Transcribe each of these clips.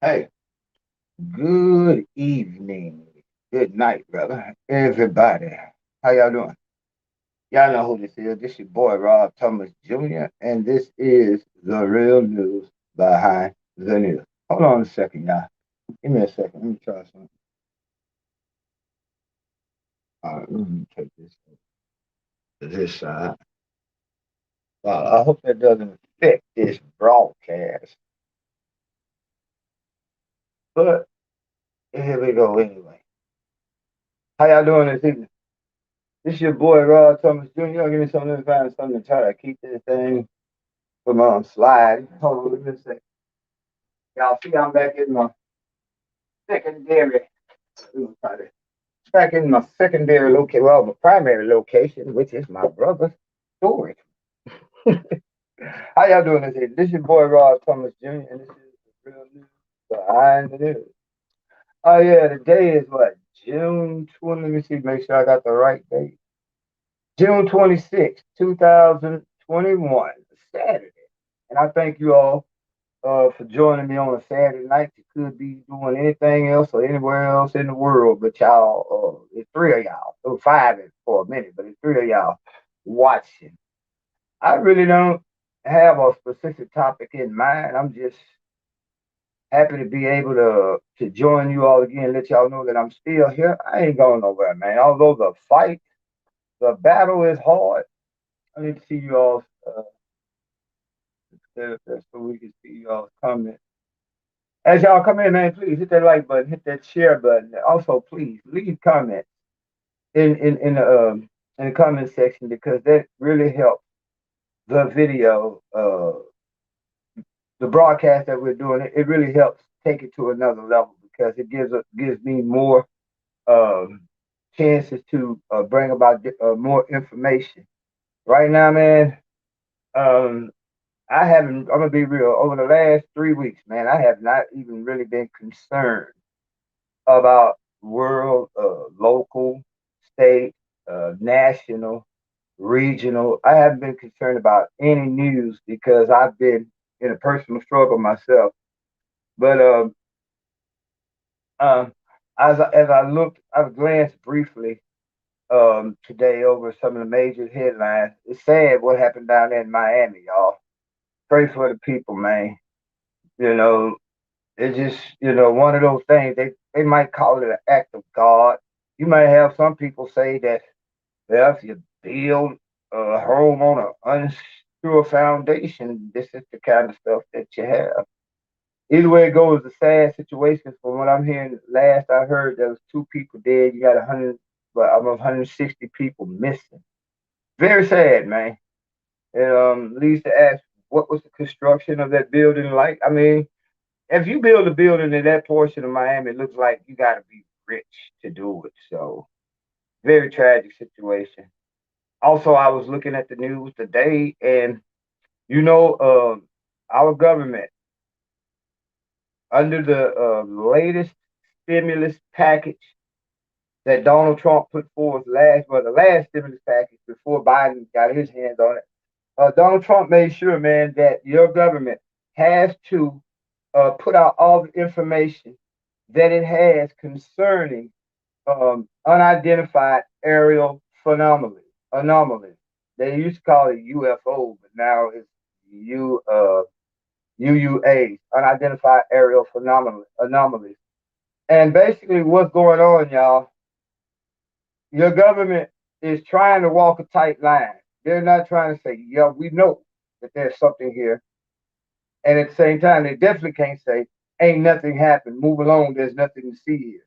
Hey, good evening, good night, brother. Everybody, how y'all doing? Y'all know who this is. This your boy Rob Thomas Jr. and this is the real news behind the news. Hold on a second, y'all. Give me a second. Let me try something. All right, let me take this to this side. I hope that doesn't affect this broadcast, but here we go anyway. How y'all doing this evening? This your boy Rob Thomas Jr. Give me something to find something to try to keep this thing from slide. Hold on, let me see. Y'all see, I'm back in my secondary. Back in my secondary location, well, my primary location, which is my brother's storage. How y'all doing this evening? This is your boy Rob Thomas Jr. and this is the real news behind the news. Oh yeah, the day is what? June 20. Let me see, make sure I got the right date. June 26, 2021, Saturday. And I thank you all for joining me on a Saturday night. You could be doing anything else or anywhere else in the world, but y'all, it's three of y'all. It was five for a minute, but it's three of y'all watching. I really don't have a specific topic in mind. I'm just happy to be able to join you all again, let y'all know that I'm still here. I ain't going nowhere, man. Although the battle is hard. I need to see you all so we can see you all comment. As y'all come in, man, please hit that like button, hit that share button. Also, please leave comments in the comment section because that really helps the video, the broadcast that we're doing. It really helps take it to another level because it gives me more um, chances to bring about more information. Right now, man, um, I haven't. I'm gonna be real. Over the last 3 weeks, man, I have not even really been concerned about world, local, state, national, regional. I haven't been concerned about any news because I've been in a personal struggle myself. But um, as I looked, I've glanced briefly today over some of the major headlines. It's sad what happened down there in Miami, y'all. Pray for the people, man. You know, it's just one of those things. They might call it an act of God. You might have some people say that, well, if you build a home on an unsure foundation, this is the kind of stuff that you have. Either way it goes, a sad situation. From what I'm hearing, last I heard there was two people dead. You got 100, but almost 160 people missing. Very sad, man. It leads to ask, what was the construction of that building like? I mean, if you build a building in that portion of Miami, it looks like you got to be rich to do it. So, very tragic situation. Also, I was looking at the news today, and you know, our government under the latest stimulus package that Donald Trump put forth the last stimulus package before Biden got his hands on it. Donald Trump made sure, man, that your government has to put out all the information that it has concerning unidentified aerial anomalies. They used to call it UFO, but now it's UUAs, unidentified aerial anomalies. And basically, what's going on, y'all? Your government is trying to walk a tight line. They're not trying to say, "Yeah, we know that there's something here," and at the same time, they definitely can't say, "Ain't nothing happened. Move along. There's nothing to see here."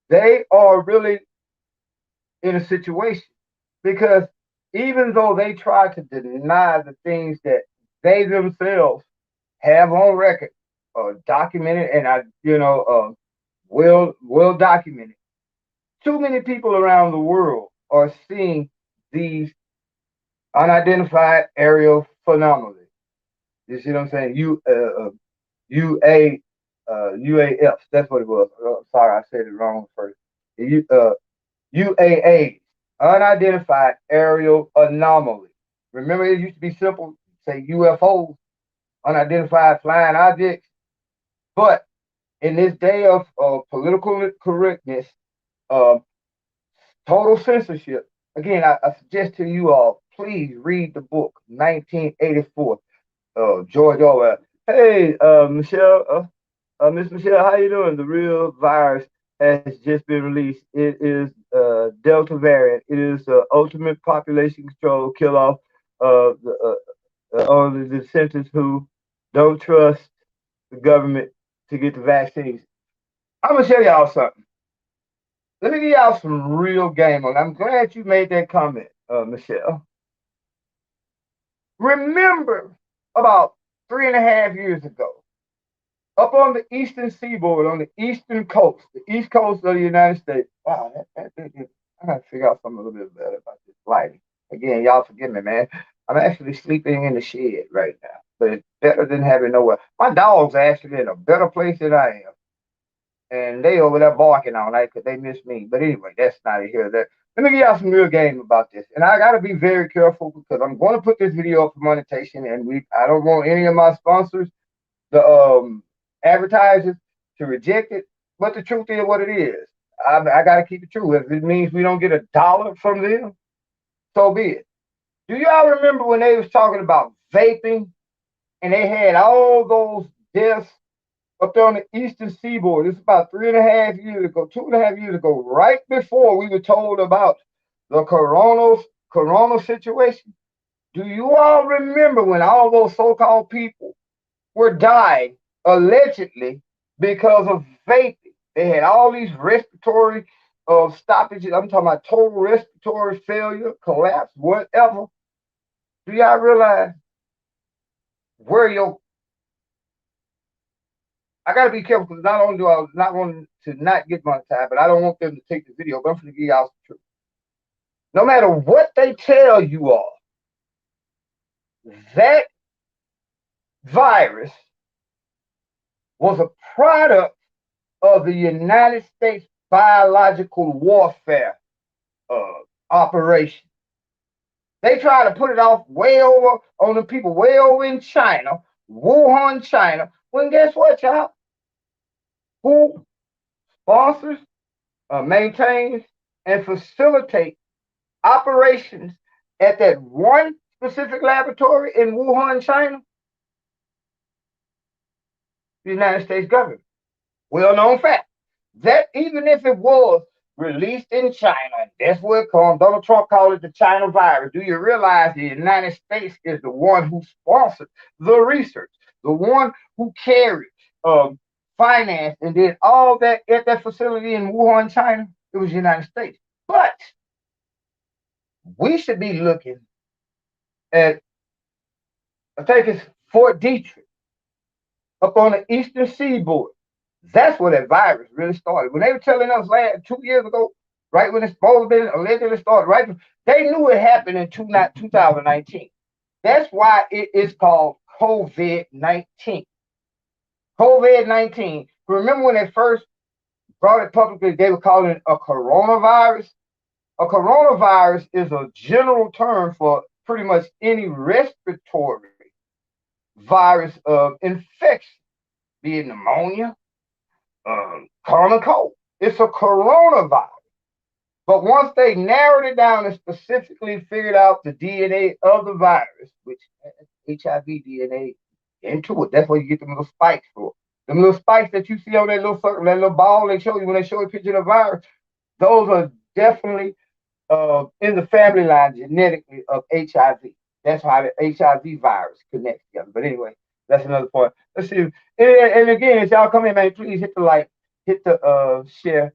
They are really in a situation because even though they try to deny the things that they themselves have on record, documented, and well documented, too many people around the world are seeing these unidentified aerial phenomena. You see what I'm saying? UA UAFs. That's what it was. Sorry, I said it wrong first. UAA, unidentified aerial anomaly. Remember, it used to be simple, say UFOs, unidentified flying objects. But in this day of political correctness, uh, total censorship, again, I suggest to you all, please read the book 1984, George Orwell. Hey, Miss Michelle, how you doing? The real virus has just been released. It is Delta variant. It is ultimate population control kill off on the dissenters who don't trust the government to get the vaccines. I'm gonna show y'all something. Let me give y'all some real game on. I'm glad you made that comment, Michelle. Remember about 3.5 years ago, up on the eastern seaboard, on the eastern coast, the east coast of the United States. Wow, I gotta figure out something a little bit better about this lighting. Again, y'all forgive me, man. I'm actually sleeping in the shed right now, but it's better than having nowhere. My dog's actually in a better place than I am, and they over there barking all night because they miss me. But anyway, that's neither here nor there. Let me give y'all some real game about this, and I gotta be very careful because I'm going to put this video up for monetization, and I don't want any of my sponsors, the advertisers, to reject it. But the truth is what it is. I got to keep it true. If it means we don't get $1 from them, so be it. Do y'all remember when they was talking about vaping and they had all those deaths up there on the eastern seaboard? It's about 3.5 years ago, 2.5 years ago, right before we were told about the corona situation. Do you all remember when all those so-called people were dying allegedly because of vaping? They had all these respiratory stoppages. I'm talking about total respiratory failure, collapse, whatever. Do y'all realize where your I gotta be careful because not only do I not want to not get monetized, but I don't want them to take the video. But I'm gonna give y'all the truth. No matter what they tell you all, that virus was a product of the United States biological warfare uh, operation. They try to put it off way over on the people way over in China, Wuhan, China. When guess what, y'all? Who sponsors, maintains, and facilitates operations at that one specific laboratory in Wuhan, China? The United States government. Well known fact. That even if it was released in China, and that's where it comes, Donald Trump called it the China virus. Do you realize the United States is the one who sponsored the research, the one who carried, financed, and did all that at that facility in Wuhan, China? It was the United States. But we should be looking at, I think it's Fort Detrick up on the eastern seaboard. That's where that virus really started. When they were telling us 2 years ago, right when it's supposed to be allegedly started, right, they knew it happened in 2019. That's why it is called COVID-19. COVID-19. Remember when they first brought it publicly, they were calling it a coronavirus? A coronavirus is a general term for pretty much any respiratory virus of infection, be it pneumonia, common cold. It's a coronavirus. But once they narrowed it down and specifically figured out the DNA of the virus, which HIV DNA into it, that's where you get them little spikes for. Them little spikes that you see on that little circle, that little ball they show you when they show a picture of the virus, those are definitely in the family line genetically of HIV. That's how the HIV virus connects together. But anyway, that's another point. Let's see. And again, as y'all come in, man, please hit the like, hit the share.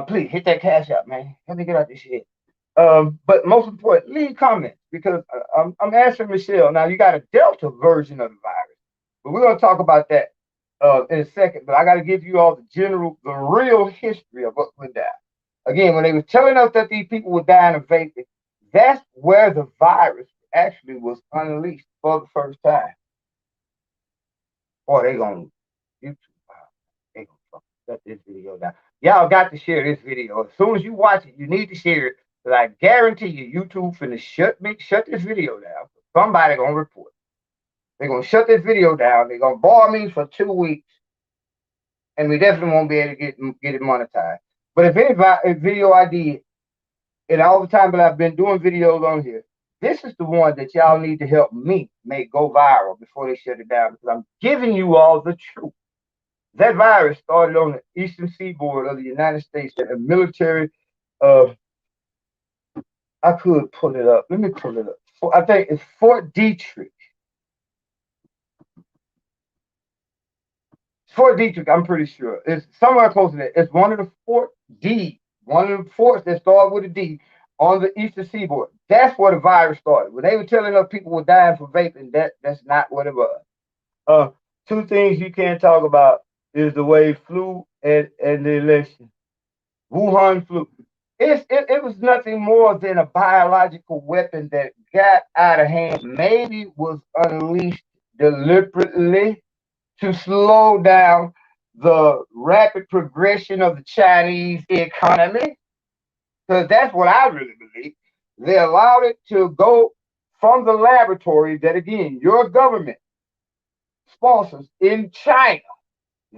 Please hit that cash out, man. Help me get out this shit. But most important, leave comments because I'm answering Michelle. Now you got a Delta version of the virus, but we're gonna talk about that in a second. But I got to give you all the real history of what went down. Again, when they were telling us that these people were dying of vaping, that's where the virus actually was unleashed for the first time. Boy, they gonna YouTube. They gonna shut this video down. Y'all got to share this video. As soon as you watch it, you need to share it. But I guarantee you, YouTube finna shut this video down. Somebody gonna report. They're gonna shut this video down. They're gonna bar me for 2 weeks. and we definitely won't be able to get it monetized. But if video I did, and all the time that I've been doing videos on here, this is the one that y'all need to help me make go viral before they shut it down, because I'm giving you all the truth. That virus started on the eastern seaboard of the United States at a military. Uh, I could pull it up. Let me pull it up. I think it's Fort Detrick. Fort Detrick, I'm pretty sure. It's somewhere close to that. It's one of the one of the forts that started with a D on the eastern seaboard. That's where the virus started. When they were telling us people were dying from vaping, that's not what it was. Uh, Two things you can't talk about is the wave flu and the election. Wuhan flu. It was nothing more than a biological weapon that got out of hand. Maybe was unleashed deliberately to slow down the rapid progression of the Chinese economy, because that's what I really believe. They allowed it to go from the laboratory that, again, your government sponsors in China.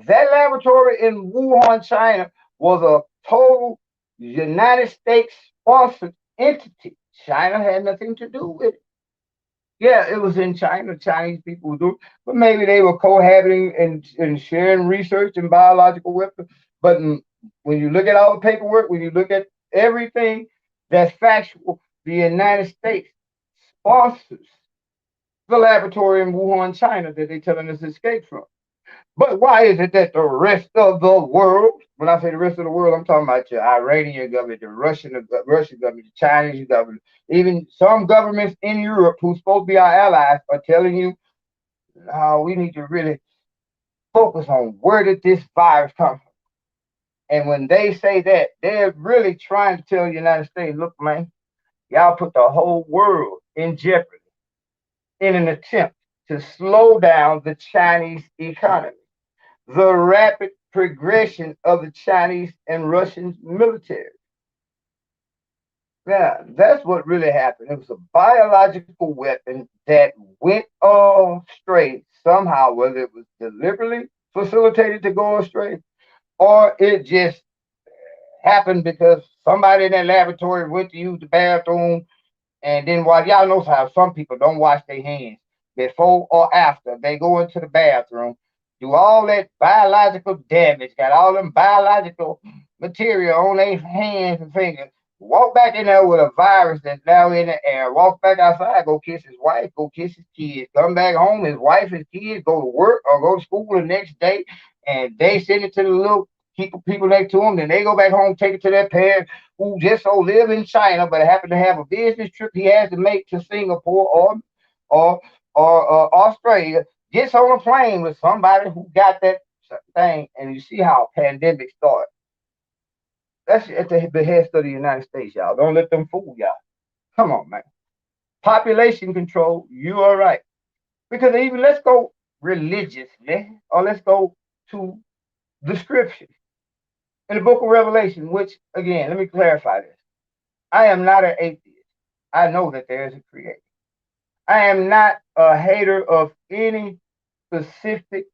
That laboratory in Wuhan, China, was a total United States sponsored entity. China had nothing to do with it. Yeah, it was in China. Chinese people were doing, but maybe they were cohabiting and sharing research and biological weapons. But when you look at all the paperwork, when you look at everything that's factual, the United States sponsors the laboratory in Wuhan, China, that they're telling us escaped from. But why is it that the rest of the world, when I say the rest of the world, I'm talking about your Iranian government, the Russian government, the Chinese government, even some governments in Europe who's supposed to be our allies are telling you, no, we need to really focus on where did this virus come from. And when they say that, they're really trying to tell the United States, look, man, y'all put the whole world in jeopardy in an attempt to slow down the Chinese economy. The rapid progression of the Chinese and Russian military. Yeah, that's what really happened. It was a biological weapon that went straight somehow, whether it was deliberately facilitated to go astray or it just happened because somebody in that laboratory went to use the bathroom and then while y'all know how some people don't wash their hands before or after they go into the bathroom, do all that biological damage, got all them biological material on their hands and fingers. Walk back in there with a virus that's now in the air. Walk back outside, go kiss his wife, go kiss his kids. Come back home, his wife, his kids, go to work or go to school the next day, and they send it to the little people next to them. Then they go back home, take it to their parents who just so live in China, but happen to have a business trip he has to make to Singapore or Australia. Gets on a plane with somebody who got that thing, and you see how pandemics start. That's at the behest of the United States, y'all. Don't let them fool y'all. Come on, man. Population control, you are right. Because even let's go religiously, or let's go to the scripture in the book of Revelation, which, again, let me clarify this. I am not an atheist. I know that there is a creator. I am not a hater of any specific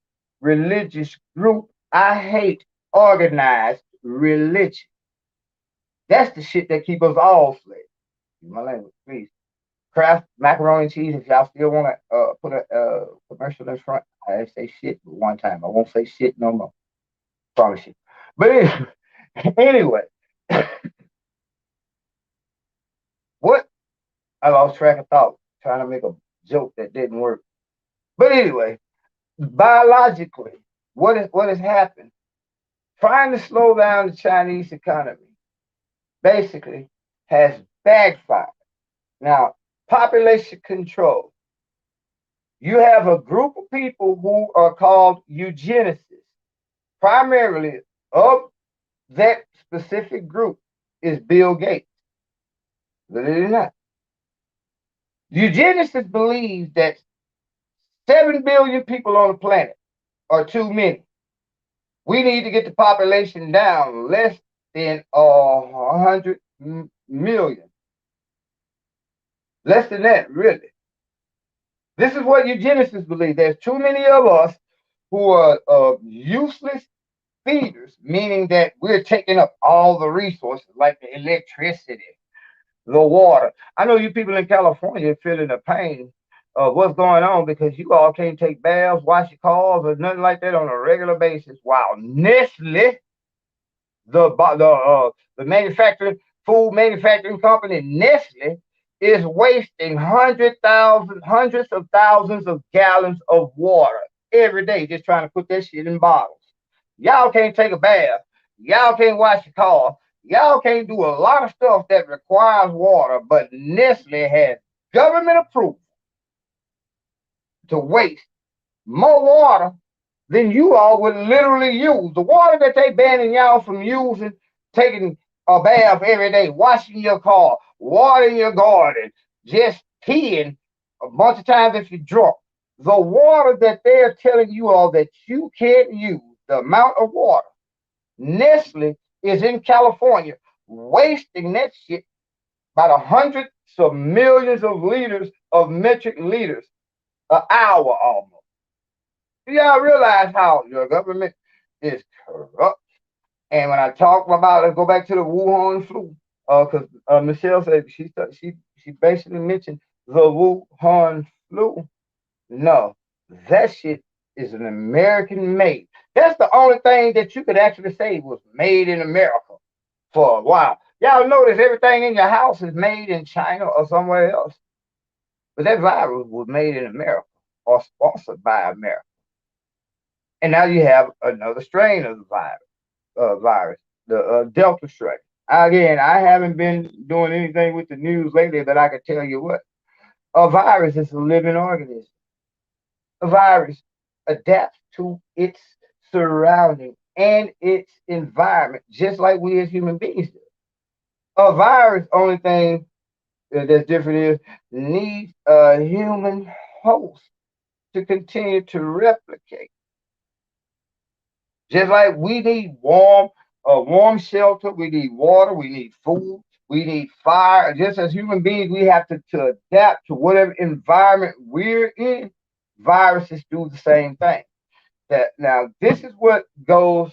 religious group. I hate organized religion. That's the shit that keep us all slaves. My language, please. Kraft macaroni and cheese. If y'all still want to put a commercial in front, I say shit one time. I won't say shit no more. Promise you. But anyway, what I lost track of thought trying to make a joke that didn't work. But anyway, biologically, what has happened? Trying to slow down the Chinese economy basically has backfired. Now, population control. You have a group of people who are called eugenicists. Primarily of that specific group is Bill Gates. Believe it or not. Eugenicists believe that 7 billion people on the planet are too many. We need to get the population down less than 100 million. Less than that, really. This is what eugenicists believe. There's too many of us who are useless feeders, meaning that we're taking up all the resources like the electricity, the water. I know you people in California are feeling the pain of what's going on because you all can't take baths, wash your cars, or nothing like that on a regular basis. While Nestle, the manufacturing food manufacturing company Nestle, is wasting hundreds of thousands of gallons of water every day just trying to put that shit in bottles. Y'all can't take a bath. Y'all can't wash your car. Y'all can't do a lot of stuff that requires water, but Nestle has government approval to waste more water than you all would literally use. The water that they banning y'all from using, taking a bath every day, washing your car, watering your garden, just peeing a bunch of times if you're drunk. The water that they're telling you all that you can't use, the amount of water, Nestle is in California wasting that shit about hundreds of millions of liters of metric liters an hour almost. Do y'all realize how your government is corrupt? And when I talk about, let's go back to the Wuhan flu, because Michelle said she basically mentioned the Wuhan flu. No, that shit is an American made. That's the only thing that you could actually say was made in America for a while. Y'all notice everything in your house is made in China or somewhere else, but that virus was made in America or sponsored by America. And now you have another strain of the virus, the Delta strain. Again, I haven't been doing anything with the news lately, but I can tell you what: a virus is a living organism. A virus adapts to its surrounding and its environment, just like we as human beings do. A virus, only thing that's different is needs a human host to continue to replicate. Just like we need warm shelter, we need water, we need food, we need fire. Just as human beings, we have to adapt to whatever environment we're in. Viruses do the same thing. That now, this is what goes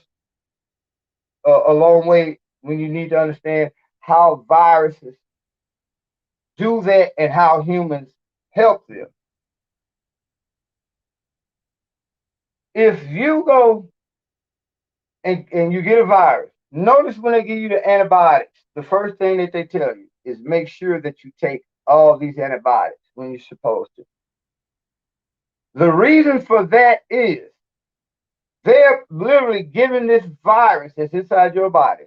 a long way when you need to understand how viruses do that and how humans help them. If you go and you get a virus, notice when they give you the antibiotics, the first thing that they tell you is make sure that you take all these antibiotics when you're supposed to. The reason for that is they're literally giving this virus that's inside your body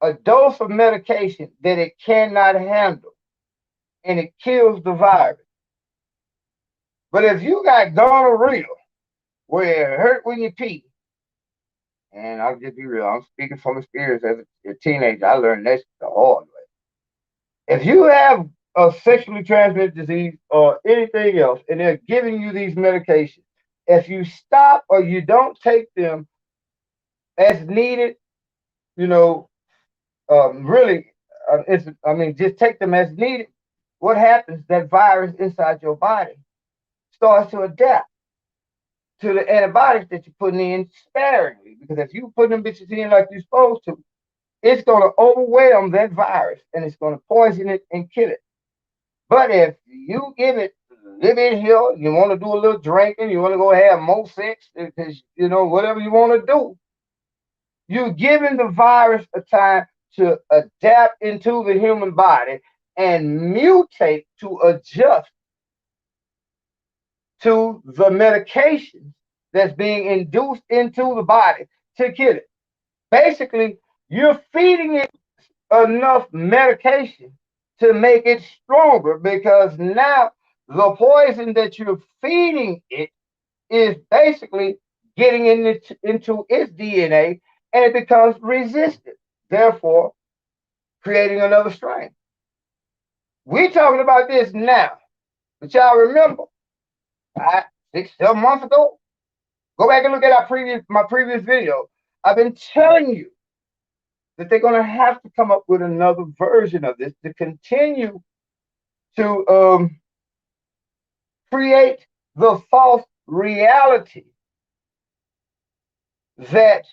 a dose of medication that it cannot handle, and it kills the virus. But if you got gonorrhea, where it hurt when you pee, and I'll just be real, I'm speaking from experience as a teenager. I learned this the hard way. If you have a sexually transmitted disease or anything else, and they're giving you these medications, if you stop or you don't take them as needed, you know, really, just take them as needed. What happens? That virus inside your body starts to adapt to the antibiotics that you're putting in sparingly. Because if you put them bitches in like you're supposed to, it's going to overwhelm that virus and it's going to poison it and kill it. But if you give it a little bit here, you want to do a little drinking, you want to go have more sex, because whatever you want to do, you're giving the virus a time to adapt into the human body and mutate to adjust to the medication that's being induced into the body to kill it. Basically, you're feeding it enough medication to make it stronger, because now the poison that you're feeding it is basically getting into its DNA, and it becomes resistant, therefore creating another strain. We're talking about this now, but y'all remember 6-7 months ago, go back and look at my previous video. I've been telling you that they're going to have to come up with another version of this to continue to create the false reality that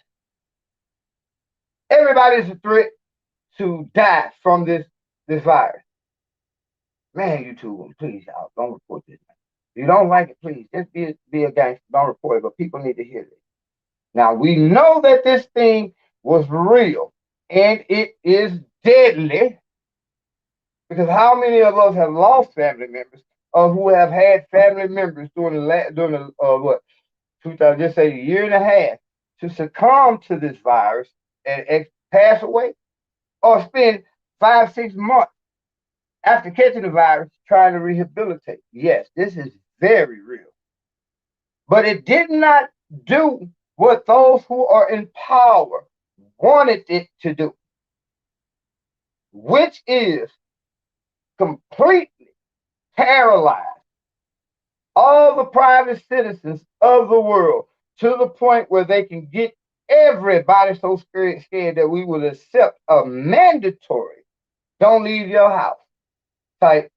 Everybody's a threat to die from this virus. Man, YouTube, please, y'all, don't report this. If you don't like it, please, just be a gangster. Don't report it, but people need to hear this. Now, we know that this thing was real, and it is deadly, because how many of us have lost family members or who have had family members during the what, 2000, just say a year and a half, to succumb to this virus and pass away, or spend 5, 6 months after catching the virus trying to rehabilitate? Yes, this is very real. But it did not do what those who are in power wanted it to do, which is completely paralyze all the private citizens of the world to the point where they can get everybody so scared that we will accept a mandatory don't leave your house type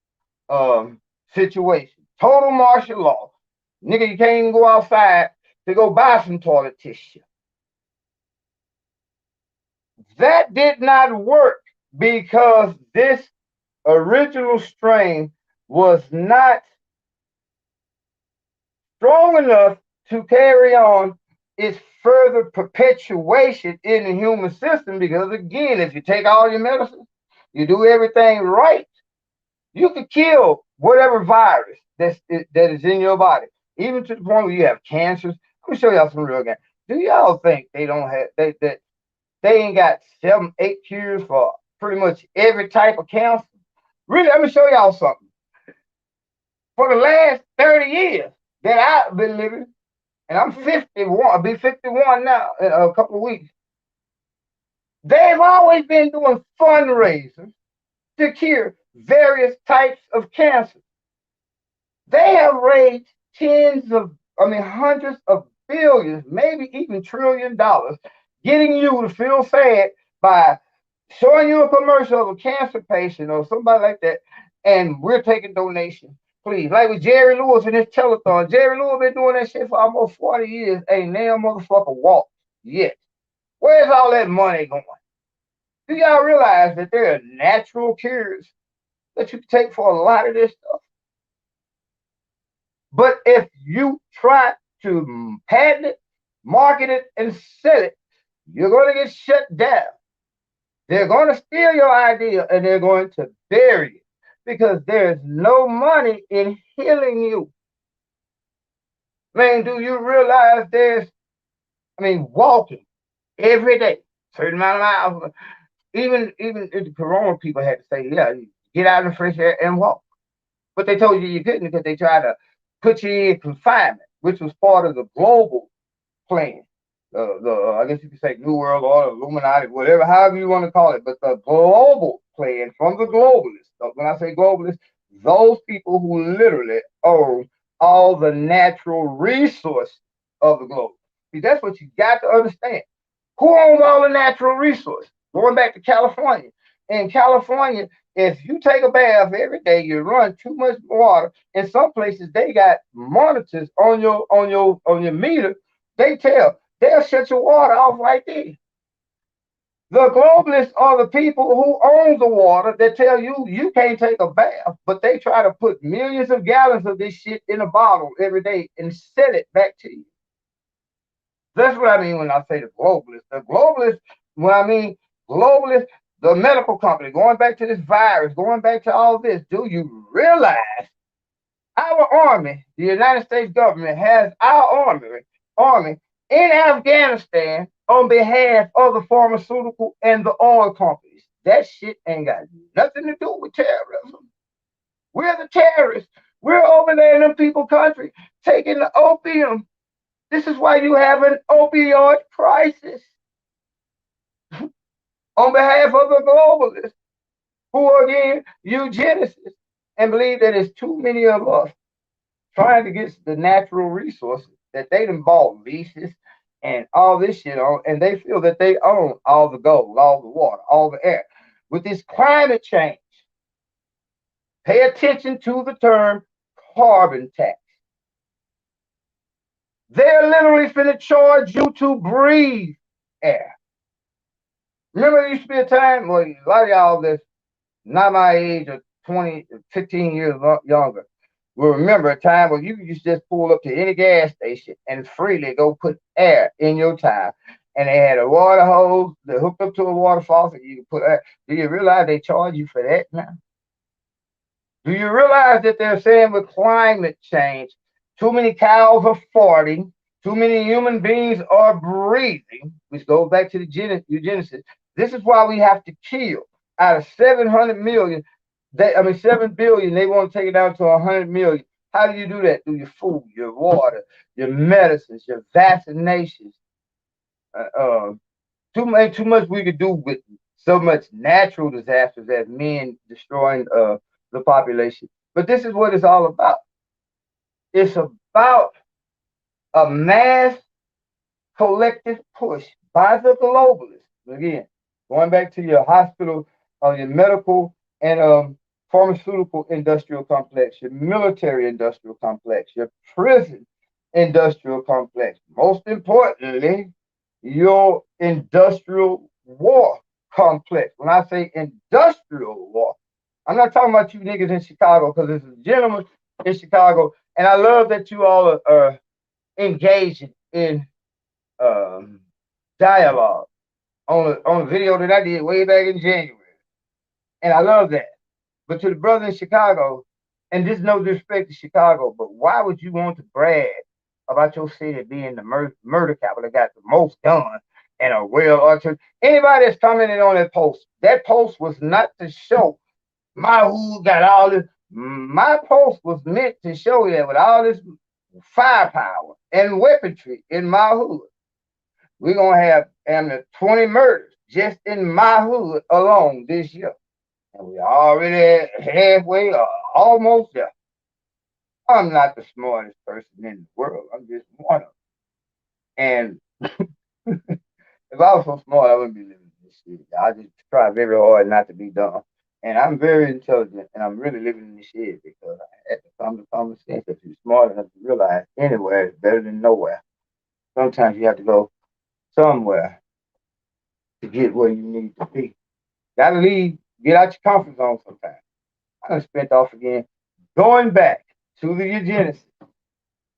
situation. Total martial law. Nigga, you can't even go outside to go buy some toilet tissue. That did not work because this original strain was not strong enough to carry on its further perpetuation in the human system. Because again, if you take all your medicine, you do everything right, you could kill whatever virus that is in your body, even to the point where you have cancers. Let me show y'all some real game. Do y'all think they don't have they ain't got 7, 8 cures for pretty much every type of cancer? Really, let me show y'all something. For the last 30 years that I've been living, and I'm 51, I'll be 51 now in a couple of weeks, they've always been doing fundraisers to cure various types of cancer. They have raised hundreds of billions, maybe even $1 trillion, getting you to feel sad by showing you a commercial of a cancer patient or somebody like that, and we're taking donations. Please, like with Jerry Lewis and his telethon. Jerry Lewis been doing that shit for almost 40 years. Ain't damn motherfucker walk yet. Where's all that money going? Do y'all realize that there are natural cures that you can take for a lot of this stuff? But if you try to patent it, market it, and sell it, you're going to get shut down. They're going to steal your idea and they're going to bury it because there's no money in healing you. Man, do you realize walking every day, certain amount of miles, even the corona people had to say, yeah, get out in the fresh air and walk. But they told you couldn't because they tried to put you in confinement, which was part of the global plan. I guess you could say New World Order, Illuminati, whatever, however you want to call it, but the global plan from the globalists. When I say globalists, those people who literally own all the natural resources of the globe. See, that's what you got to understand. Who owns all the natural resources? Going back to California. In California, if you take a bath every day, you run too much water. In some places, they got monitors on your meter. They'll shut your water off right there. The globalists are the people who own the water that tell you can't take a bath, but they try to put millions of gallons of this shit in a bottle every day and sell it back to you. That's what I mean when I say the globalists. The globalists, when I mean globalists, the medical company, going back to this virus, going back to all this, do you realize our army, the United States government, has our army in Afghanistan on behalf of the pharmaceutical and the oil companies? That shit ain't got nothing to do with terrorism. We're the terrorists. We're over there in them people country taking the opium. This is why you have an opioid crisis on behalf of the globalists who are again eugenicists and believe that it's too many of us trying to get the natural resources that they done bought leases and all this shit on, and they feel that they own all the gold, all the water, all the air. With this climate change, pay attention to the term carbon tax. They're literally finna charge you to breathe air. Remember, there used to be a time where a lot of y'all that's not my age or 20, 15 years younger will remember a time where you could just pull up to any gas station and freely go put air in your tire. And they had a water hose that hooked up to a water faucet. You could put air. Do you realize they charge you for that now? Do you realize that they're saying with climate change, too many cows are farting, too many human beings are breathing, which goes back to the eugenesis. This is why we have to kill. Out of 700 million, 7 billion, they want to take it down to 100 million. How do you do that? Through your food, your water, your medicines, your vaccinations. Too much we could do with so much natural disasters as men destroying the population. But this is what it's all about. It's about a mass collective push by the globalists. Again, going back to your hospital, your medical and pharmaceutical industrial complex, your military industrial complex, your prison industrial complex. Most importantly, your industrial war complex. When I say industrial war, I'm not talking about you niggas in Chicago, because there's a gentleman in Chicago, and I love that you all are engaging in dialogue on a video that I did way back in January. And I love that. But to the brother in Chicago, and this is no disrespect to Chicago, but why would you want to brag about your city being the murder capital that got the most guns and a well archery? Anybody that's commented on that post was not to show my hood got all this. My post was meant to show you that with all this firepower and weaponry in my hood, we're going to have 20 murders just in my hood alone this year. And we're already halfway or almost there. I'm not the smartest person in the world. I'm just one of them. And if I was so smart, I wouldn't be living in this shit. I just try very hard not to be dumb. And I'm very intelligent, and I'm really living in this shit because I had to come to common sense. If you're smart enough to realize anywhere is better than nowhere. Sometimes you have to go somewhere to get where you need to be. Gotta leave, get out your comfort zone sometimes. I done spent off again. Going back to the eugenesis.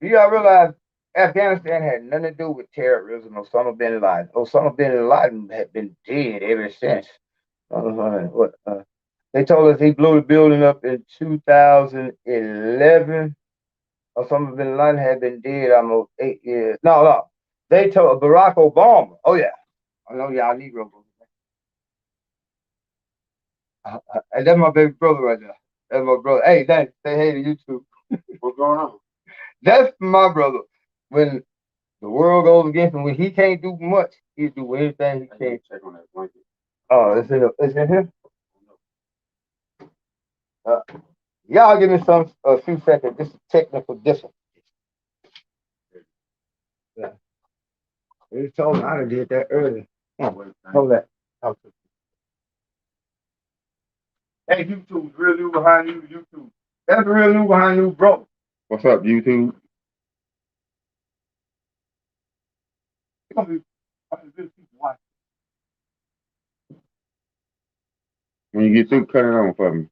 Do y'all realize Afghanistan had nothing to do with terrorism or Osama bin Laden? Osama bin Laden had been dead ever since. They told us he blew the building up in 2011. Osama bin Laden had been dead almost 8 years. No. They told Barack Obama. Oh, yeah. I know y'all Negroes. And that's my baby brother right there. That's my brother. Hey, say hey to YouTube. What's going on? That's my brother. When the world goes against him, when he can't do much, he'll do anything he can. Check on that blanket. Oh, it's in here? Y'all give me a few seconds. This is technical difficulty. Yeah. You told me I did that earlier. Hold that. Hey, YouTube, real new behind you, YouTube. That's the real new behind you, bro. What's up, YouTube? When you get through, cut it on for me.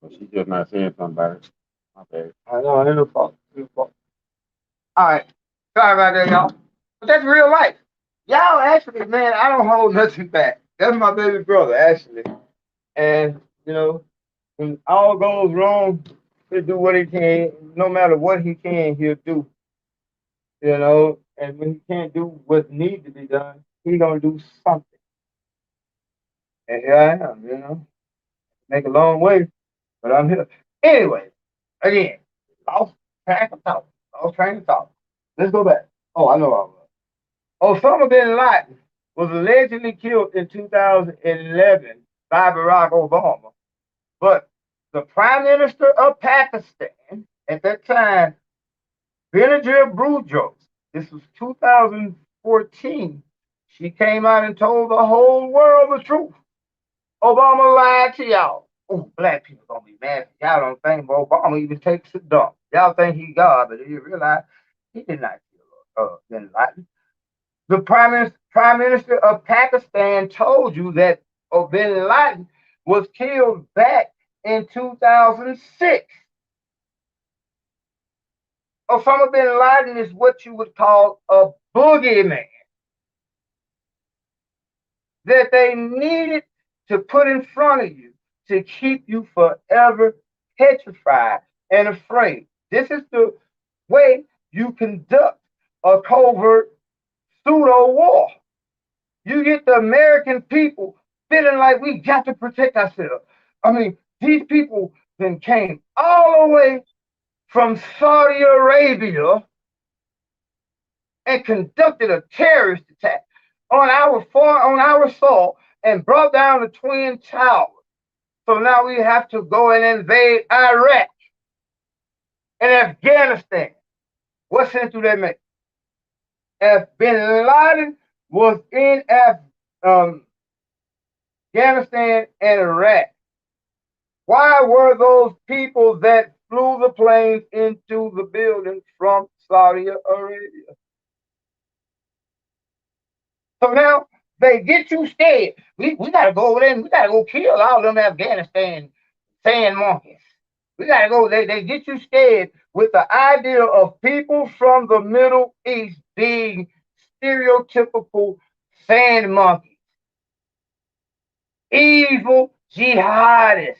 Well, she's just not saying something about it. Okay. I know, I ain't no fault. All right. Sorry about that, y'all. But that's real life. Y'all, actually, man, I don't hold nothing back. That's my baby brother, actually. And, when all goes wrong, he'll do what he can. No matter what he can, he'll do. And when he can't do what needs to be done, he's going to do something. And here I am, Make a long way, but I'm here. Anyway, again, lost track of thought. Lost train of thought. Let's go back. Oh, I know I was. Osama bin Laden was allegedly killed in 2011 by Barack Obama. But the Prime Minister of Pakistan at that time, Benazir Bhutto, this was 2014, she came out and told the whole world the truth. Obama lied to y'all. Oh, black people gonna be mad. Y'all don't think Obama even takes a dump. Y'all think he God, but you realize he did not bin Laden. The Prime Minister of Pakistan told you that bin Laden was killed back in 2006. Osama bin Laden is what you would call a boogeyman that they needed to put in front of you to keep you forever petrified and afraid. This is the way you conduct a covert pseudo war. You get the American people feeling like we got to protect ourselves. I mean, these people then came all the way from Saudi Arabia and conducted a terrorist attack on our soil and brought down the Twin Towers. So now we have to go and invade Iraq and Afghanistan. What sense do that make? If bin Laden was in Afghanistan and Iraq, why were those people that flew the planes into the building from Saudi Arabia? So now they get you scared. We got to go over there and we got to go kill all them Afghanistan sand monkeys. We got to go. They get you scared with the idea of people from the Middle East being stereotypical sand monkeys, evil jihadists.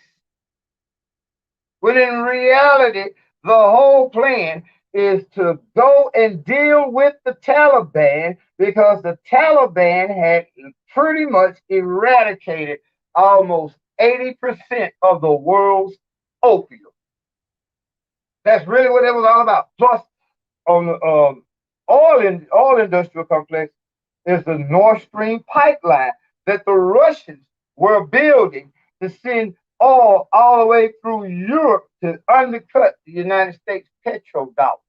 When in reality, the whole plan is to go and deal with the Taliban because the Taliban had pretty much eradicated almost 80% of the world's opium. That's really what it was all about. Plus, on the oil industrial complex is the Nord Stream pipeline that the Russians were building to send oil all the way through Europe to undercut the United States petrodollar.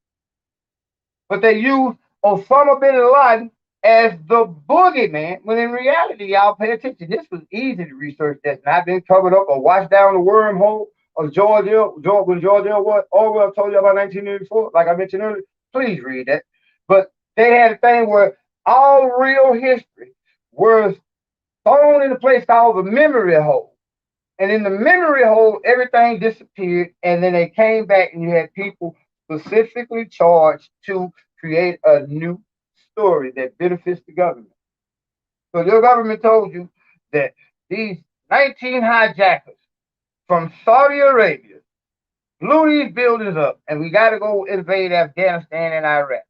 But they used Osama bin Laden as the boogeyman, when in reality, y'all pay attention. This was easy to research. That's not been covered up or washed down the wormhole of Georgia. When Georgia was Orwell told you about 1984, like I mentioned earlier, please read that. But they had a thing where all real history was thrown in a place called the memory hole. And in the memory hole, everything disappeared. And then they came back and you had people specifically charged to create a new story that benefits the government. So your government told you that these 19 hijackers from Saudi Arabia blew these buildings up and we got to go invade Afghanistan and Iraq.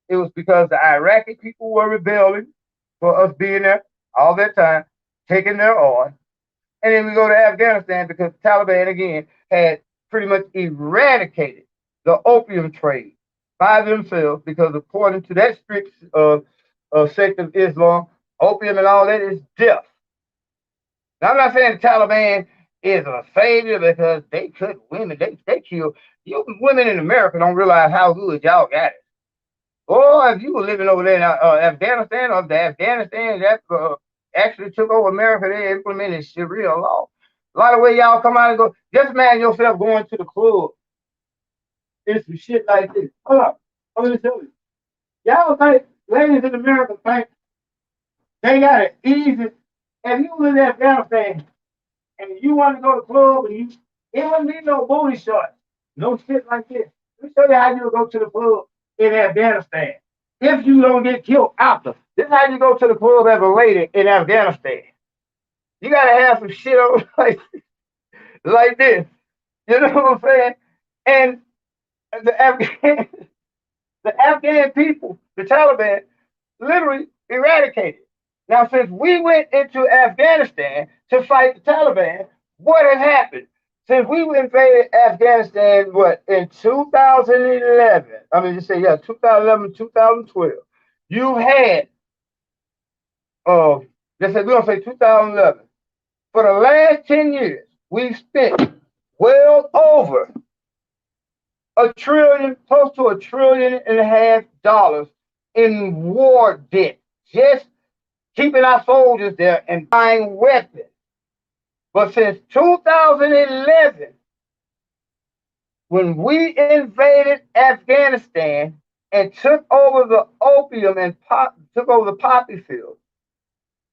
It was because the Iraqi people were rebelling for us being there all that time, taking their oil. And then we go to Afghanistan because the Taliban, again, had pretty much eradicated the opium trade by themselves because according to that strict sect of Islam, opium and all that is death. Now, I'm not saying the Taliban is a savior because they cut women. They kill. You women in America don't realize how good y'all got it. Or if you were living over there in Afghanistan, or the Afghanistan that actually took over America, they implemented Sharia law. A lot of way y'all come out and go, just imagine yourself going to the club. It's some shit like this. Hold up. I'm going to tell you. Y'all think, ladies in America think they got it easy. If you live in Afghanistan and you want to go to the club and it wouldn't be no booty shorts. No shit like this. Let me show you how you go to the club in Afghanistan. If you don't get killed after. This is how you go to the club as a lady in Afghanistan. You gotta have some shit on like this. You know what I'm saying? And the Afghan people, the Taliban, literally eradicated. Now, since we went into Afghanistan to fight the Taliban, what has happened? Since we invaded Afghanistan, in 2011, 2011, 2012, you had, we're going to say 2011. For the last 10 years, we've spent well over $1 trillion, close to $1.5 trillion in war debt, just keeping our soldiers there and buying weapons. But since 2011, when we invaded Afghanistan and took over the opium and took over the poppy field.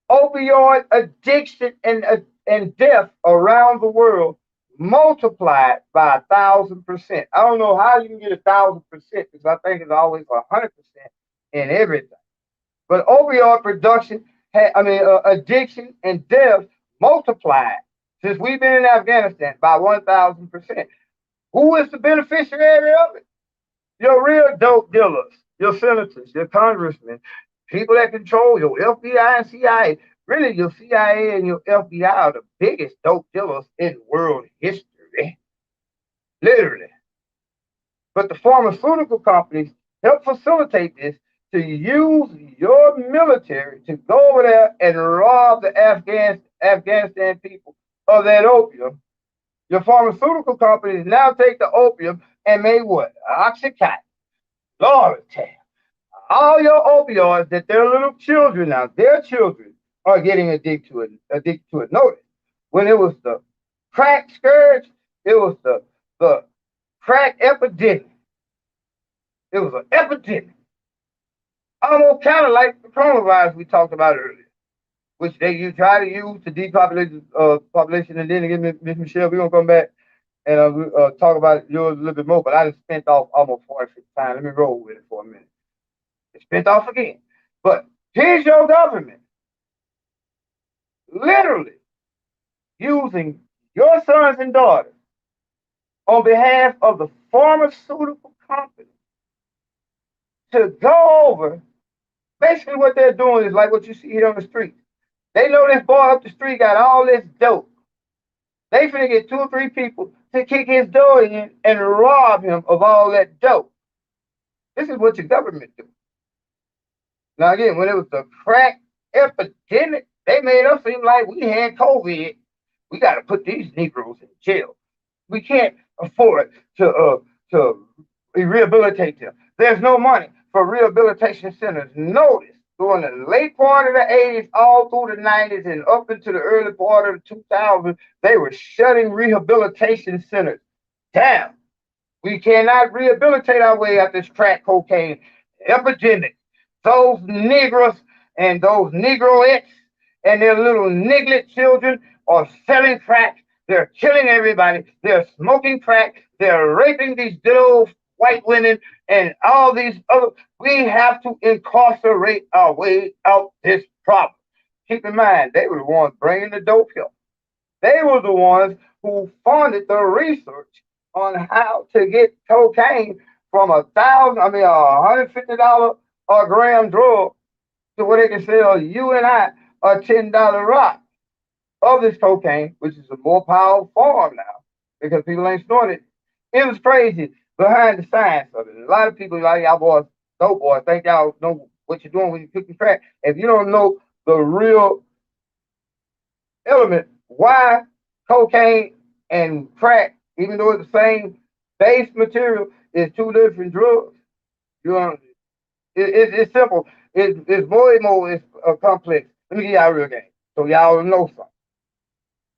Opioid addiction and death around the world multiplied by 1,000%. I don't know how you can get 1,000% because I think it's always 100% in everything. But opioid production, addiction and death multiplied since we've been in Afghanistan by 1,000%. Who is the beneficiary of it? Your real dope dealers, your senators, your congressmen, people that control your FBI and CIA. Really, your CIA and your FBI are the biggest dope dealers in world history. Literally. But the pharmaceutical companies help facilitate this to use your military to go over there and rob the Afghanistan people of that opium. Your pharmaceutical companies now take the opium and make what? Oxycontin, Loratab, all your opioids that their little children now, their children are getting addicted to it. Notice, when it was the crack scourge, it was the crack epidemic. It was an epidemic. Almost kind of like the coronavirus we talked about earlier, which you try to use to depopulate the population. And then again, Miss Michelle, we're going to come back and talk about yours a little bit more, but I just spent off almost 40 times. Let me roll with it for a minute. It spent off again. But here's your government literally using your sons and daughters on behalf of the pharmaceutical company to go over. Basically, what they're doing is like what you see here on the street. They know this boy up the street got all this dope. They finna get 2 or 3 people to kick his door in and rob him of all that dope. This is what your government do. Now again, when it was the crack epidemic, they made us seem like we had COVID. We got to put these Negroes in jail. We can't afford to rehabilitate them. There's no money for rehabilitation centers. Notice, during the late part of the 80s, all through the 90s, and up into the early part of the 2000s, they were shutting rehabilitation centers down. We cannot rehabilitate our way out this crack cocaine epidemic. Those Negroes and those Negroettes and their little niglet children are selling crack. They're killing everybody. They're smoking crack. They're raping these little white women and all these other. We have to incarcerate our way out this problem. Keep in mind, they were the ones bringing the dope here. They were the ones who funded the research on how to get cocaine from $150 a gram drug to where they can sell you and I a $10 rock of this cocaine, which is a more powerful form now because people ain't snorting it. It was crazy behind the science of it. A lot of people like y'all boys, dope boys, think y'all know what you're doing when you're cooking crack. If you don't know the real element, why cocaine and crack, even though it's the same base material, is 2 different drugs. You know, it's simple. It's more complex. Let me give y'all a real game so y'all know something.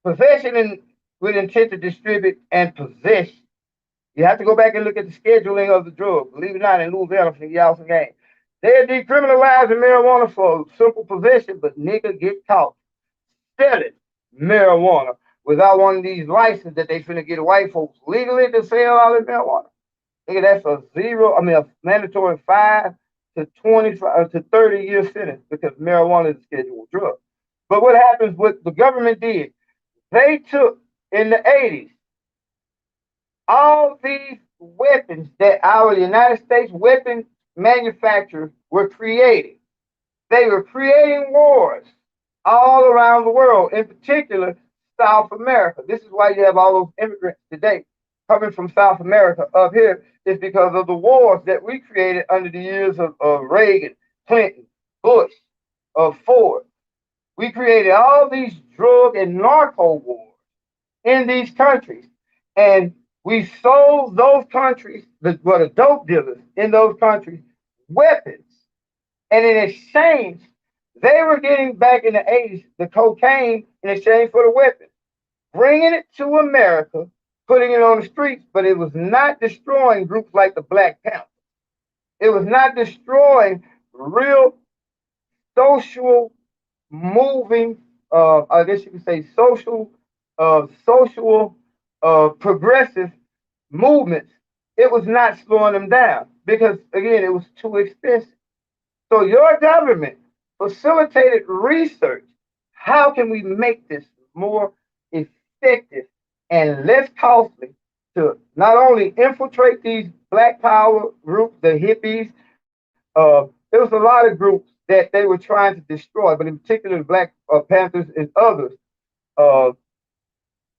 Possession with intent to distribute and possession. You have to go back and look at the scheduling of the drug. Believe it or not, in Louisiana, for y'all some game. They're decriminalizing marijuana for simple possession, but nigga get caught selling marijuana without one of these licenses that they finna get white folks legally to sell all this marijuana. Nigga, that's a mandatory 5 to 25 to 30-year sentence because marijuana is a scheduled drug. But what happens, what the government did, they took in the 80s all these weapons that our United States weapon manufacturers were creating. They were creating wars all around the world, in particular South America. This is why you have all those immigrants today coming from South America up here, is because of the wars that we created under the years of Reagan, Clinton, Bush, Ford. We created all these drug and narco wars in these countries. And we sold those countries, the dope dealers in those countries, weapons. And in exchange, they were getting back in the 80s the cocaine in exchange for the weapons, bringing it to America, putting it on the streets, but it was not destroying groups like the Black Panthers. It was not destroying real social moving, I guess you could say social, progressive movements. It was not slowing them down because, again, it was too expensive. So your government facilitated research. How can we make this more effective and less costly to not only infiltrate these Black Power groups, the hippies? There was a lot of groups that they were trying to destroy, but in particular the Black Panthers and others. Uh,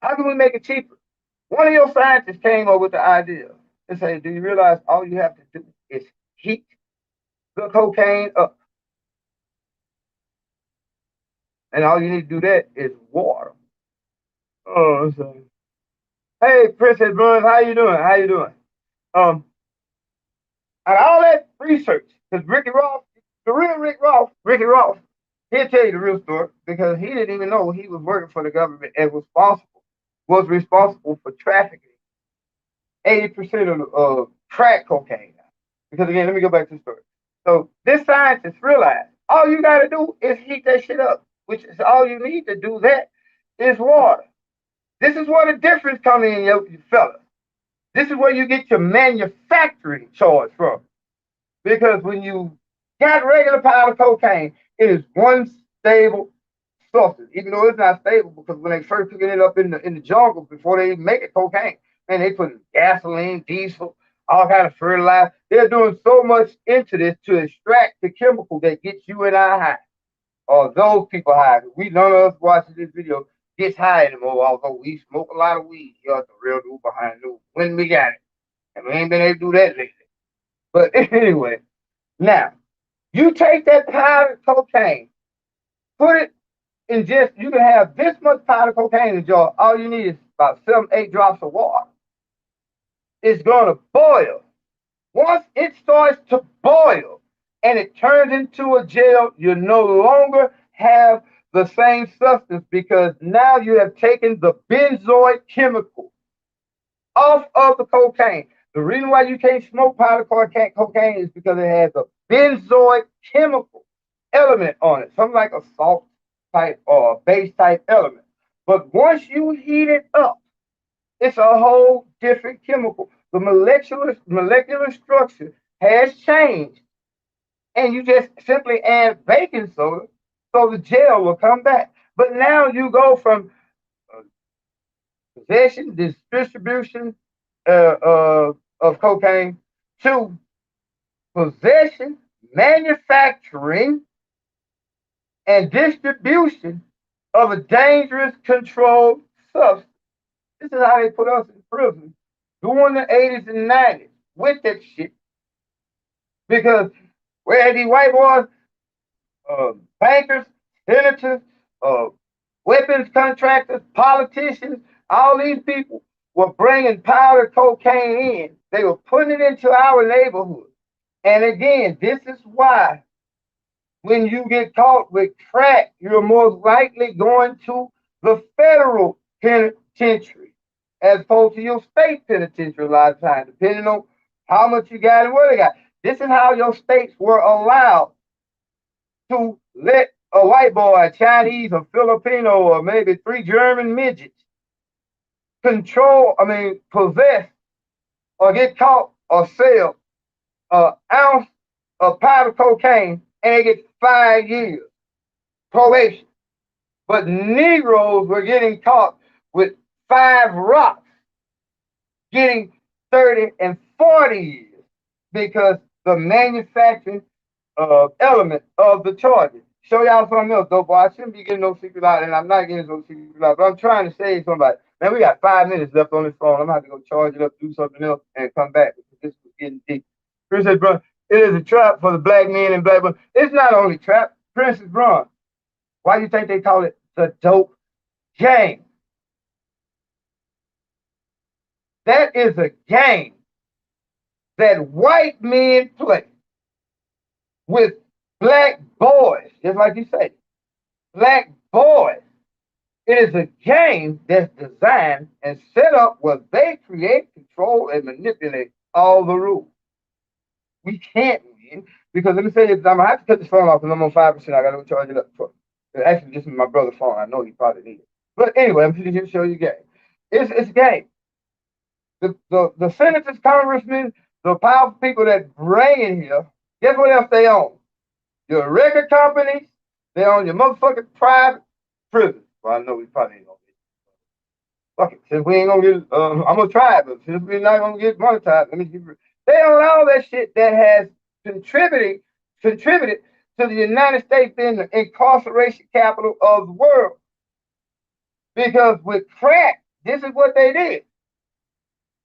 how can we make it cheaper? One of your scientists came up with the idea and said, "Do you realize all you have to do is heat the cocaine up, and all you need to do that is water." Oh, so, hey, Princess Burns, how you doing? How you doing? Um, and all that research, because Ricky Ross, the real Ricky Ross, he'll tell you the real story because he didn't even know he was working for the government and was responsible for trafficking 80% of crack cocaine. Because again, let me go back to the story. So this scientist realized all you got to do is heat that shit up, which is all you need to do. That is water. This is where the difference comes in, you fellas. This is where you get your manufacturing charge from. Because when you got regular powder cocaine, it is one stable substance, even though it's not stable. Because when they first picking it up in the jungle before they even make it cocaine, man, they put gasoline, diesel, all kind of fertilizer. They're doing so much into this to extract the chemical that gets you and I high, or those people high. We none of us watching this video gets high anymore, although we smoke a lot of weed. You're the real dude behind the news when we got it, and we ain't been able to do that lately. But anyway, now you take that powdered cocaine, put it in just you can have this much powdered cocaine in the jar. All you need is about 7, 8 drops of water. It's gonna boil. Once it starts to boil and it turns into a gel, you no longer have the same substance because now you have taken the benzoate chemical off of the cocaine. The reason why you can't smoke powder cocaine is because it has a benzoate chemical element on it, something like a salt type or a base type element. But once you heat it up, it's a whole different chemical. The molecular structure has changed, and you just simply add baking soda, so the gel will come back. But now you go from uh, possession, distribution of cocaine to possession, manufacturing, and distribution of a dangerous controlled substance. This is how they put us in prison during the 80s and 90s with that shit. Because where these white boys, bankers, senators, uh, weapons contractors, politicians, all these people were bringing powder cocaine in. They were putting it into our neighborhood. And again, this is why when you get caught with crack, you're most likely going to the federal penitentiary as opposed to your state penitentiary a lot of times, depending on how much you got and what they got. This is how your states were allowed to let a white boy, a Chinese, a Filipino, or maybe 3 German midgets possess or get caught or sell an ounce of powder cocaine and they get 5 years probation. But Negroes were getting caught with 5 rocks, getting 30 and 40 years because the manufacturing element of the charges. Show y'all something else, though, boy. I shouldn't be getting no secret out, and I'm not getting no secret out, but I'm trying to save somebody. Man, we got 5 minutes left on this phone. I'm going to have to go charge it up, do something else, and come back because this was getting deep. Princess Brun, it is a trap for the black men and black women. It's not only trap. Princess Brun, why do you think they call it the dope game? That is a game that white men play with black boys, just like you say, black boys. It is a game that's designed and set up where they create, control, and manipulate all the rules. We can't win because let me say this, I'm gonna have to cut this phone off because I'm on 5%. I gotta go charge it up. Actually, this is my brother's phone. I know he probably needs it. But anyway, I'm just to show you a game. It's a game. The senators, congressmen, the powerful people that bring in here, guess what else they own? Your record companies, they own your motherfucking private prisons. Well, I know we probably ain't gonna get fuck it. Since we ain't gonna get I'm gonna try it, but since we're not gonna get monetized, let me give you they own all that shit that has contributed to the United States being the incarceration capital of the world. Because with crack, this is what they did.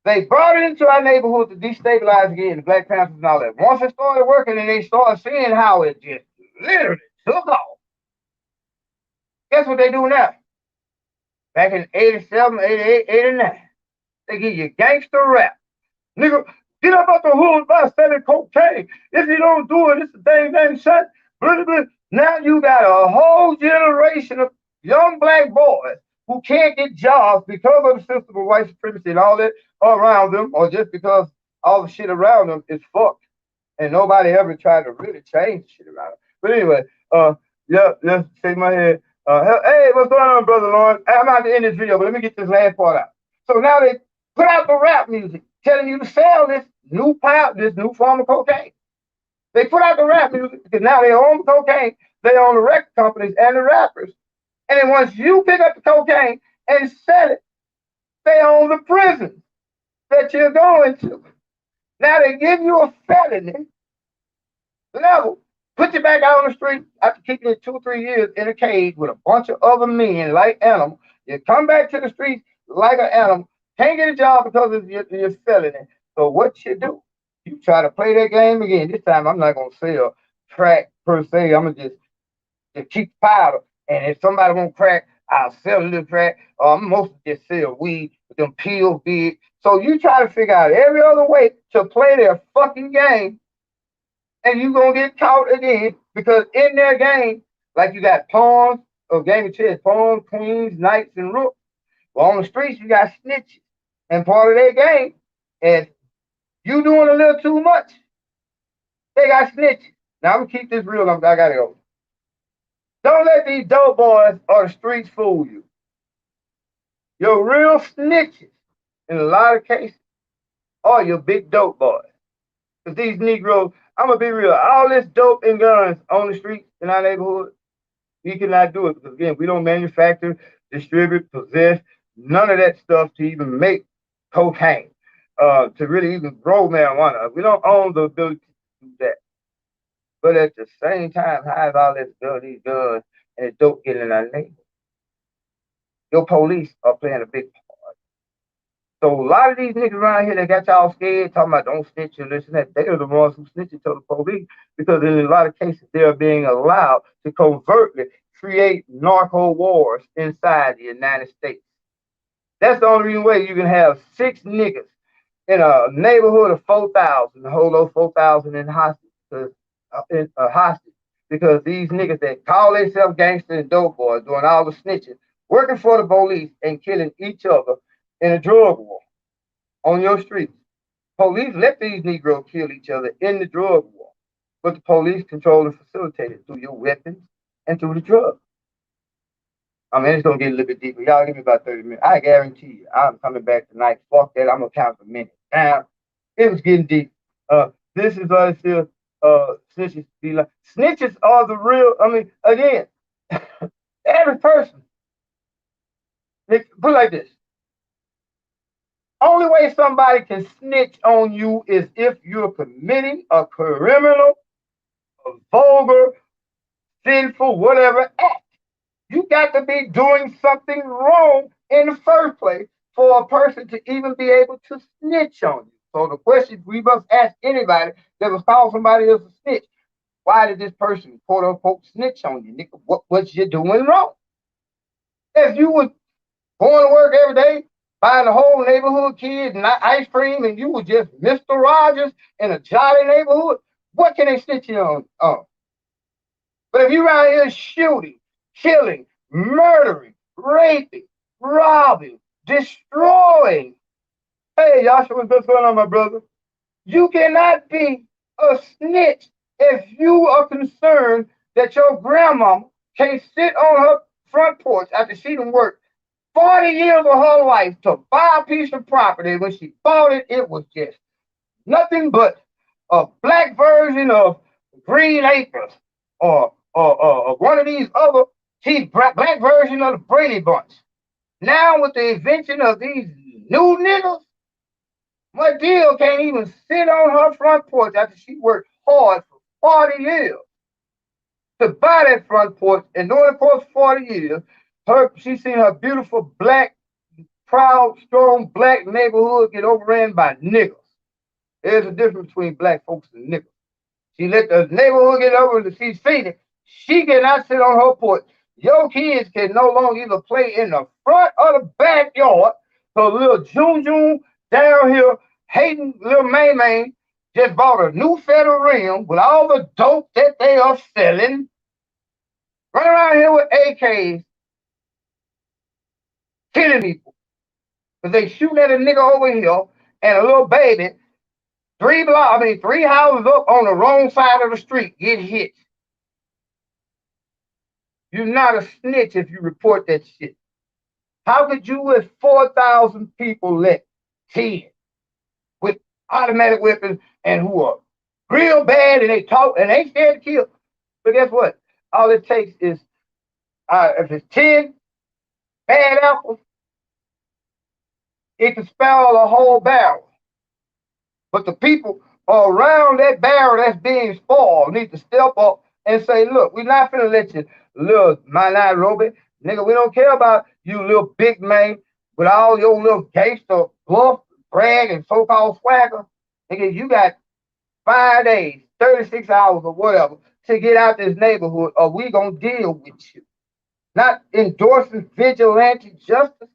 They brought it into our neighborhood to destabilize again the Black Panthers and all that. Once it started working and they started seeing how it just literally took off, guess what they do now? Back in 87, 88, 89, they give you gangster rap. Nigga, get up out the hood by selling cocaine. If you don't do it, it's a dang shot. Blah, blah. Now you got a whole generation of young black boys who can't get jobs because of the system of white supremacy and all that around them, or just because all the shit around them is fucked. And nobody ever tried to really change the shit around them. But anyway, yeah, let's shake my head. Hey, what's going on, Brother Lawrence? I'm about to end this video, but let me get this last part out. So now they put out the rap music telling you to sell this new form of cocaine. They put out the rap music because now they own the cocaine, they own the record companies and the rappers. And then once you pick up the cocaine and sell it, they own the prison that you're going to. Now they give you a felony level, put you back out on the street after keeping you 2 or 3 years in a cage with a bunch of other men like animals. You come back to the streets like an animal, can't get a job because of your felony. So what you do? You try to play that game again. This time I'm not gonna sell crack per se. I'm gonna just keep powder. And if somebody won't crack, I'll sell a little crack. I'm mostly just sell weed with them pills big. So you try to figure out every other way to play their fucking game, and you're gonna get caught again because in their game, like you got pawns or game of chess, pawns, queens, knights, and rooks. Well, on the streets, you got snitches. And part of their game is you doing a little too much. They got snitches. Now I'm gonna keep this real. I gotta go. Don't let these dope boys or the streets fool you. Your real snitches, in a lot of cases, are your big dope boys. Because these Negroes, I'm going to be real, all this dope and guns on the streets in our neighborhood, we cannot do it. Because again, we don't manufacture, distribute, possess, none of that stuff to even make cocaine, to really even grow marijuana. We don't own the ability to do that. But at the same time, how is all this these guns and the dope getting in our neighborhood? Your police are playing a big part. So a lot of these niggas around here that got y'all scared, talking about don't snitch and this and that, they are the ones who snitch to the police because in a lot of cases they're being allowed to covertly create narco wars inside the United States. That's the only reason way you can have 6 niggas in a neighborhood of 4,000, hold those 4,000 in hostage. Because these niggas that call themselves gangsters and dope boys doing all the snitching, working for the police and killing each other in a drug war on your streets. Police let these Negroes kill each other in the drug war, but the police control and facilitate it through your weapons and through the drugs. I mean, it's going to get a little bit deeper. Y'all give me about 30 minutes. I guarantee you, I'm coming back tonight. Fuck that. I'm going to count for minutes. Now, it was getting deep. This is what I feel. Snitches be like. Snitches are the real, I mean, again, every person, put it like this. Only way somebody can snitch on you is if you're committing a criminal, a vulgar, sinful, whatever act. You got to be doing something wrong in the first place for a person to even be able to snitch on you. So the question we must ask anybody that was called somebody else a snitch, why did this person, quote unquote, snitch on you? Nigga, what you doing wrong? If you was going to work every day, buying the whole neighborhood kids and ice cream, and you were just Mr. Rogers in a jolly neighborhood, what can they snitch you on? But if you around here shooting, killing, murdering, raping, robbing, destroying, hey, Joshua, what's going on, my brother? You cannot be a snitch if you are concerned that your grandmama can't sit on her front porch after she done worked 40 years of her life to buy a piece of property. When she bought it, it was just nothing but a black version of Green Acres or one of these other black version of the Brady Bunch. Now with the invention of these new niggas, my deal can't even sit on her front porch after she worked hard for 40 years to buy that front porch. And during the course of 40 years, she seen her beautiful black, proud, strong black neighborhood get overran by niggas. There's a difference between black folks and niggas. She let the neighborhood get over and she's feeding. She cannot sit on her porch. Your kids can no longer either play in the front or the backyard. So little June down here hating little May just bought a new Federal Rim with all the dope that they are selling. Run around here with AKs, killing people. Because they shooting at a nigga over here and a little baby 3 houses up on the wrong side of the street get hit. You're not a snitch if you report that shit. How could you, with 4,000 people, let 10 with automatic weapons and who are real bad and they talk and they scared to kill? But guess what? All it takes is if it's 10 bad apples, it can spell a whole barrel. But the people around that barrel that's being spoiled need to step up and say, look, we're not going to let you, little my Nairobi, nigga, we don't care about you little big man with all your little gangster bluff, brag, and so-called swagger. Nigga, you got 5 days, 36 hours or whatever to get out this neighborhood or we going to deal with you. Not endorsing vigilante justice,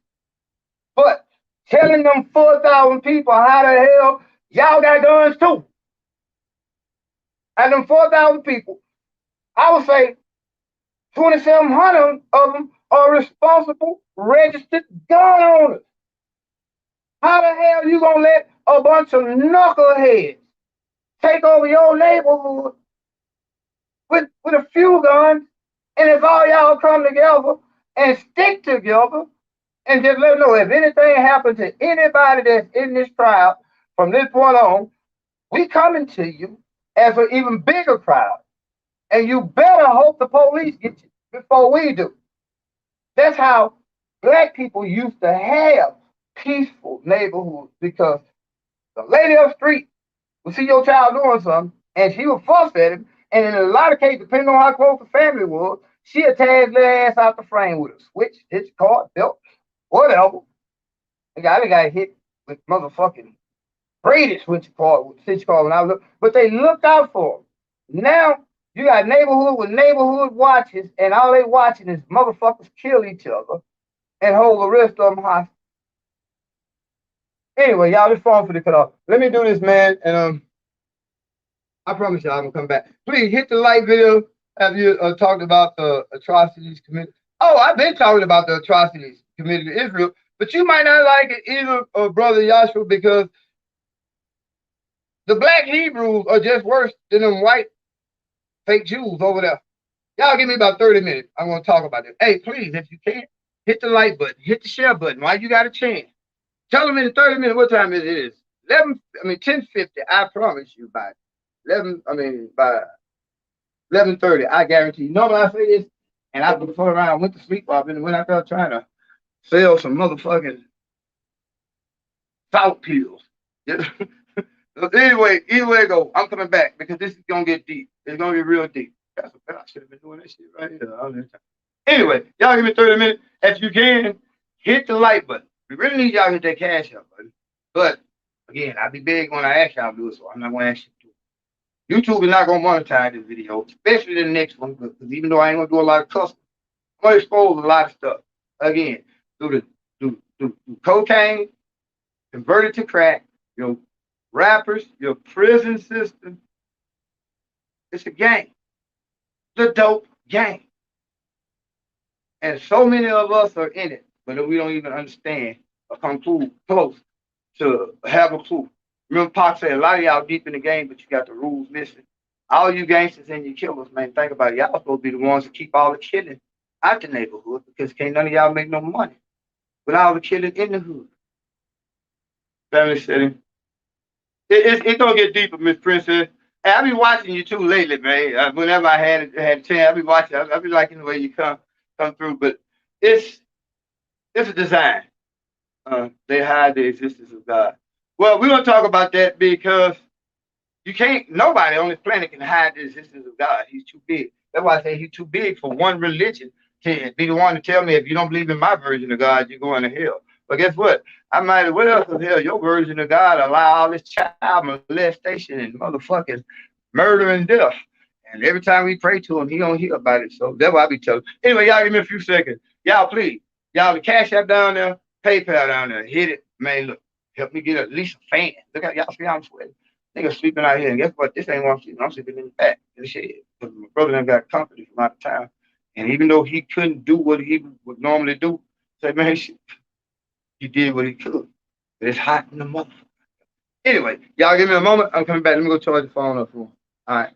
but telling them 4,000 people how the hell y'all got guns too. And them 4,000 people, I would say 2,700 of them are responsible registered gun owners. How the hell you gonna let a bunch of knuckleheads take over your neighborhood with a few guns? And if all y'all come together and stick together and just let them know if anything happens to anybody that's in this trial from this point on, we coming to you as an even bigger crowd. And you better hope the police get you before we do. That's how black people used to have peaceful neighborhoods because the lady up the street would see your child doing something and she would fuss at him. And in a lot of cases, depending on how close the family was, she'd tag their ass out the frame with a switch, hitch cord, belt, whatever. They got hit with motherfucking braided switch cord when I look, but they looked out for them. Now you got neighborhood with neighborhood watches, and all they watching is motherfuckers kill each other and hold the rest of them hostage. Anyway, y'all, this phone for the cut off. Let me do this, man, and I promise y'all I'm gonna come back. Please hit the like video. Have you talked about the atrocities committed? Oh, I've been talking about the atrocities committed to Israel, but you might not like it either, Brother Yashua, because the black Hebrews are just worse than them white fake Jews over there. Y'all give me about 30 minutes. I'm going to talk about it. Hey, please, if you can, hit the like button, hit the share button while you got a chance. Tell them in 30 minutes what time it is. 10:50, I promise you by 11:30, I guarantee. Normally I say this, and I've been fooling around, went to sleep, I've been went out there trying to sell some motherfucking salt pills. Anyway, either way it go, I'm coming back because this is gonna get deep. It's gonna get real deep. I should have been doing that shit right here. Anyway, y'all give me 30 minutes. If you can, hit the like button. We really need y'all to hit that cash up button. But again, I'll be big when I ask y'all to do it, so I'm not gonna ask you to do it. YouTube is not gonna monetize this video, especially the next one, because even though I ain't gonna do a lot of custom, I'm gonna expose a lot of stuff. Again, through cocaine, converted to crack, rappers, your prison system. It's a game. The dope game. And so many of us are in it, but we don't even understand or come close to have a clue Remember, Pac said a lot of y'all deep in the game, but you got the rules missing. All you gangsters and you killers, man, think about it. Y'all supposed to be the ones to keep all the killing out the neighborhood because can't none of y'all make no money with all the killing in the hood. Family setting. It don't get deeper, Miss Princess. Hey, I be watching you too lately, man. Whenever I had a chance, I be watching. I be liking the way you come through. But it's it's a design. They hide the existence of God. Well, we're gonna talk about that because you can't. Nobody on this planet can hide the existence of God. He's too big. That's why I say he's too big for one religion to be the one to tell me if you don't believe in my version of God, you're going to hell. But guess what? I might as well hell. Your version of God allow all this child molestation and motherfucking murder and death. And every time we pray to him, he don't hear about it. So that's why I be telling. Anyway, y'all give me a few seconds. Y'all please. Y'all the cash app down there, PayPal down there. Hit it. Man, look. Help me get at least a fan. Look at y'all see how I'm sweating. Nigga sleeping out here, and guess what? This ain't what I'm sleeping. I'm sleeping in the back in the shed. Because my brother done got company from out of town. And even though he couldn't do what he would normally do, say, man, shit, he did what he could. But it's hot in the motherfucker. Anyway, y'all give me a moment. I'm coming back. Let me go charge the phone up for him. All right.